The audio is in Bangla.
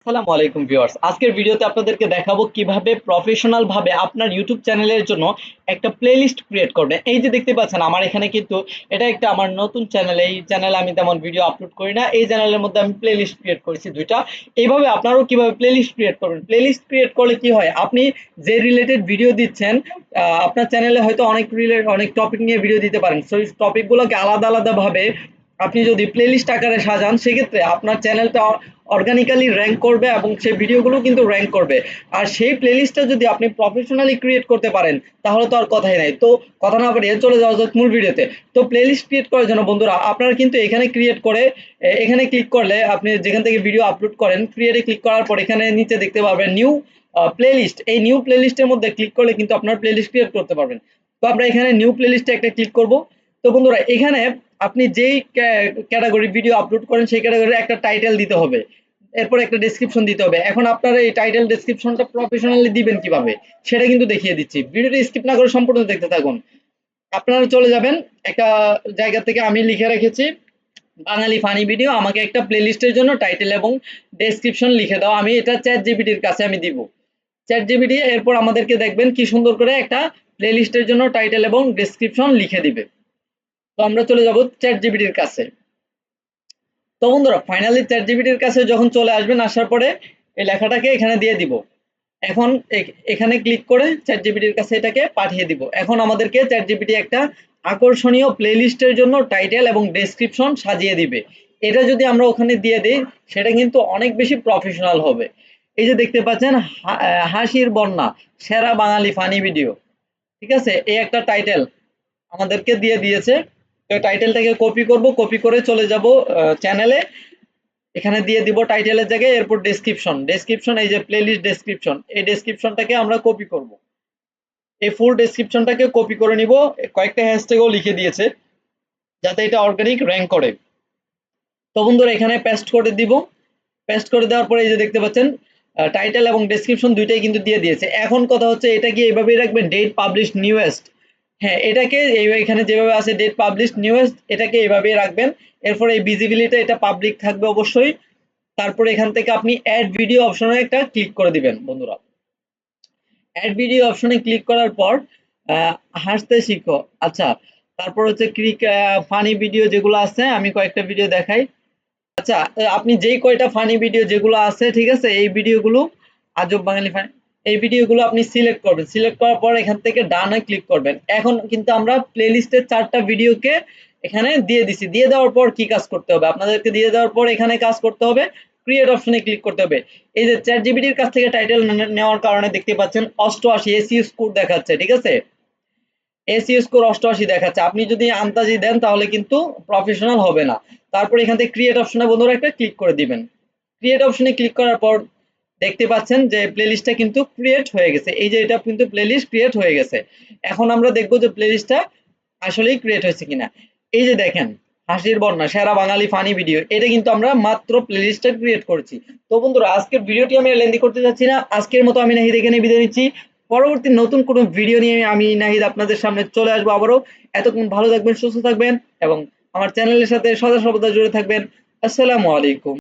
আসসালামু আলাইকুম ভিউয়ার্স। আজকের ভিডিওতে আপনাদেরকে দেখাবো কিভাবে প্রফেশনাল ভাবে আপনার ইউটিউব চ্যানেলের জন্য একটা প্লেলিস্ট ক্রিয়েট করবেন। এই যে দেখতে পাচ্ছেন আমার এখানে কিন্তু এটা একটা আমার নতুন চ্যানেল। এই চ্যানেলে আমি তেমন ভিডিও আপলোড করি না। এই চ্যানেলের মধ্যে আমি প্লেলিস্ট ক্রিয়েট করেছি ২ টা। এইভাবে আপনারাও কিভাবে প্লেলিস্ট ক্রিয়েট করবেন। প্লেলিস্ট ক্রিয়েট করলে কি হয়? আপনি যে রিলেটেড ভিডিও দিচ্ছেন, আপনার চ্যানেলে হয়তো অনেক টপিক নিয়ে ভিডিও দিতে পারেন। সো এই টপিকগুলোকে আলাদা ভাবে আপনি যদি প্লেলিস্ট আকারে সাজান সেক্ষেত্রে আপনার চ্যানেলটা অর্গানিক্যালি র‍্যাংক করবে এবং সেই ভিডিওগুলো কিন্তু র‍্যাংক করবে। আর সেই প্লেলিস্টটা যদি আপনি প্রফেশনালি ক্রিয়েট করতে পারেন তাহলে তো আর কথাই নাই। তো কথা না বাড়িয়ে চলে যাওয়া যাক মূল ভিডিওতে। তো প্লেলিস্ট ক্রিয়েট করার জন্য বন্ধুরা আপনারা কিন্তু এখানে ক্রিয়েট করে এখানে ক্লিক করলে আপনি যেখান থেকে ভিডিও আপলোড করেন ক্রিয়েটে ক্লিক করার পর এখানে নিচে দেখতে পাবেন নিউ প্লেলিস্ট। এই নিউ প্লেলিস্টের মধ্যে ক্লিক করলে কিন্তু আপনার প্লেলিস্ট ক্রিয়েট করতে পারবেন। তো আমরা এখানে নিউ প্লেলিস্টে একটা ক্লিক করব। তো বন্ধুরা এখানে আপনি যেই ক্যাটাগরি ভিডিও আপলোড করেন সেই ক্যাটাগরির একটা টাইটেল দিতে হবে। এরপর একটা ডেসক্রিপশন দিতে হবে। এখন আপনারা এই টাইটেল ডেসক্রিপশনটা প্রফেশনালি দিবেন কিভাবে সেটা কিন্তু দেখিয়ে দিচ্ছি। ভিডিওটা স্কিপ না করে সম্পূর্ণ দেখতে থাকুন। আপনারা চলে যাবেন একটা জায়গা থেকে আমি লিখে রেখেছি বাঙালি ফানি ভিডিও, আমাকে একটা প্লেলিস্টের জন্য টাইটেল এবং ডেসক্রিপশন লিখে দাও। আমি এটা চ্যাট জিপিটির কাছে আমি দিব। চ্যাট জিপিটি এরপর আমাদেরকে দেখবেন কি সুন্দর করে একটা প্লেলিস্টের জন্য টাইটেল এবং ডেসক্রিপশন লিখে দিবে। তো আমরা চলে যাব চ্যাট জিপিটির কাছে। তো বন্ধুরা ফাইনালি চ্যাট জিপিটির কাছে যখন চলে আসবেন আসার পরে এই লেখাটাকে এখানে দিয়ে দিব। এখন এখানে ক্লিক করে চ্যাট জিপিটির কাছে এটাকে পাঠিয়ে দিব। এখন আমাদেরকে চ্যাট জিপিটি একটা আকর্ষণীয় প্লেলিস্টের জন্য টাইটেল এবং ডেসক্রিপশন সাজিয়ে দিবে। এটা যদি আমরা ওখানে দিয়ে দিই সেটা কিন্তু অনেক বেশি প্রফেশনাল হবে। এই যে দেখতে পাচ্ছেন হাসির বন্যা সেরা বাঙালি ফানি ভিডিও, ঠিক আছে, এই একটা টাইটেল আমাদেরকে দিয়ে দিয়েছে। তো টাইটেলটাকে কপি করব, কপি করে চলে যাব চ্যানেলে, এখানে দিয়ে দিব টাইটেলের জায়গায়, এরপর ডেসক্রিপশন এই যে প্লেলিস্ট ডেসক্রিপশন, এই ডেসক্রিপশনটাকে আমরা কপি করব। এই ফুল ডেসক্রিপশনটাকে কপি করে নিব, কয়েকটা হ্যাশট্যাগও লিখে দিয়েছে যাতে এটা অর্গানিক র‍্যাংক করে। তো বন্ধুরা এখানে পেস্ট করে দিব। পেস্ট করে দেওয়ার পরে এই যে দেখতে পাচ্ছেন টাইটেল এবং ডেসক্রিপশন দুইটাই কিন্তু দিয়ে দিয়েছে। এখন কথা হচ্ছে এটা কি এইভাবেই রাখবেন ডেট পাবলিশ নিউয়েস্ট? হ্যাঁ, এটাকে এখানে যেভাবে আছে ডেট পাবলিশ নিউয়েস্ট এটাকে এইভাবেই রাখবেন। এরপর এই ভিজিবিলিটি এটা পাবলিক থাকবে অবশ্যই। তারপরে এখান থেকে আপনি অ্যাড ভিডিও অপশনে একটা ক্লিক করে দিবেন বন্ধুরা। অ্যাড ভিডিও অপশনে ক্লিক করার পর হাসতে শিখো, আচ্ছা, তারপর হচ্ছে ফানি ভিডিও যেগুলো আছে আমি কয়েকটা ভিডিও দেখাই। আচ্ছা, আপনি যেই কয়টা ফানি ভিডিও যেগুলো আছে, ঠিক আছে, এই ভিডিওগুলো আজব বাঙালি ফানি, এই ভিডিওগুলো আপনি সিলেক্ট করবেন। সিলেক্ট করার পর এখান থেকে ডানে ক্লিক করবেন। এখন কিন্তু আমরা প্লেলিস্টের 4টা ভিডিওকে এখানে দিয়ে দিছি। দিয়ে দেওয়ার পর কি কাজ করতে হবে? আপনাদেরকে দিয়ে দেওয়ার পর এখানে কাজ করতে হবে, ক্রিয়েট অপশনে ক্লিক করতে হবে। এই যে চ্যাট জিপিটির কাছ থেকে টাইটেল নেওয়ার কারণে দেখতে পাচ্ছেন 88 এসইও স্কোর দেখাচ্ছে, ঠিক আছে? এসইও স্কোর 88 দেখাচ্ছে। আপনি যদি আন্তাজি দেন তাহলে কিন্তু প্রফেশনাল হবে না। তারপর এখান থেকে ক্রিয়েট অপশনে বন্ধুরা একটা ক্লিক করে দিবেন। ক্রিয়েট অপশনে ক্লিক করার পর দেখতে পাচ্ছেন যে প্লেলিস্টটা কিন্তু ক্রিয়েট হয়ে গেছে। এই যে এটা কিন্তু প্লেলিস্ট ক্রিয়েট হয়ে গেছে। এখন আমরা দেখব যে প্লেলিস্টটা আসলেই ক্রিয়েট হয়েছে কিনা। এই যে দেখেন হাসির বন্যা সেরা বাঙালি ফানি ভিডিও, এটা কিন্তু আমরা মাত্র প্লেলিস্টটা ক্রিয়েট করেছি। তো বন্ধুরা আজকের ভিডিওটি আমি লেন্দি করতে যাচ্ছি না। আজকের মতো আমি নাহিদ এখানে বিদায় নিচ্ছি। পরবর্তী নতুন কোনো ভিডিও নিয়ে আমি নাহিদ আপনাদের সামনে চলে আসবো আবারও। এতক্ষণ ভালো থাকবেন, সুস্থ থাকবেন এবং আমার চ্যানেলের সাথে সদা সর্বদা জুড়ে থাকবেন। আসসালামু আলাইকুম।